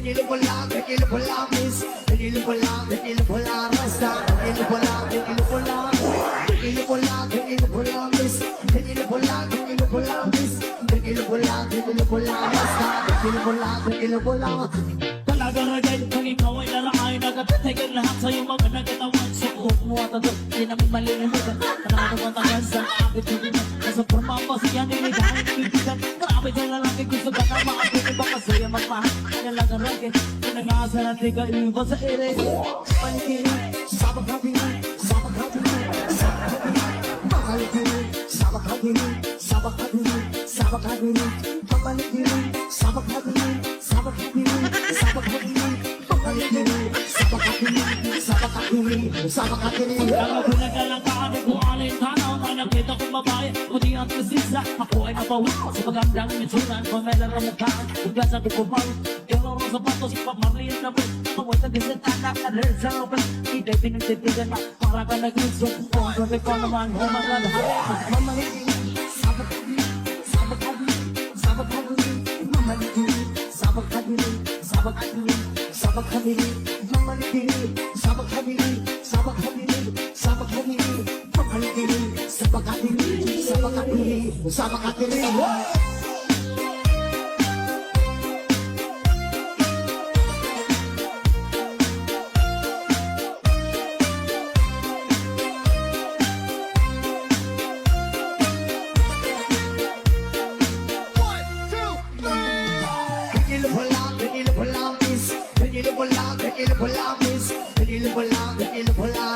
Tequila pola, miss. Tequila pola, rasta. Tequila pola, miss. Tequila pola, miss. Tequila pola, rasta. Tequila pola. Talaga ragay, kung ikaw ay lalaay, nagkatatigil lahat sa'yo mga nagatawan. Suot mo at ito, di namin malilimutan. Panalo mo tagal sa akin, hindi na. Nasa pumapa siya, niligahan, nilibigan. Marami sa lalaki, gusto ka na makapili ba masaya magmahal. Talaga ragay, pinag-aasa na di ka iba sa ere. Panikiri, sabak hatiri, sabak hatiri, sabak hatiri. Panikiri, sabak hatiri, sabak hatiri, sabak hatiri. Panikiri, sabak hatiri, sabak hatiri, sabak hatiri. Panikiri, sabak hatiri, sabak hatiri, sabak hatiri. Kaya pinagalang ka, kung alay tanaw na nakita kong babae, kundi ang kasisa, ako ay napawi sa magandang mitsunan, pamela ng mukha, hanggang sa kukumaw. Yung mga sapatos, pamariin na rin, pawata din sa tanak, karir sa open, hindi pinagtitigan na, para ka nag-gusto, kung ano ko naman, humagal, Mamanigiri, sabak hatiri, sabak hatiri, sabak hatiri. Mamanigiri, sabak hatiri, sabak hatiri, sabak hatiri. Mamanigiri, sabak hatiri, sabak hatiri, sabak hatiri. Mamanigiri, sabak hatiri, sabak hatiri, sabak hatiri. Tequila pola, miss. Tequila pola, miss. Tequila pola,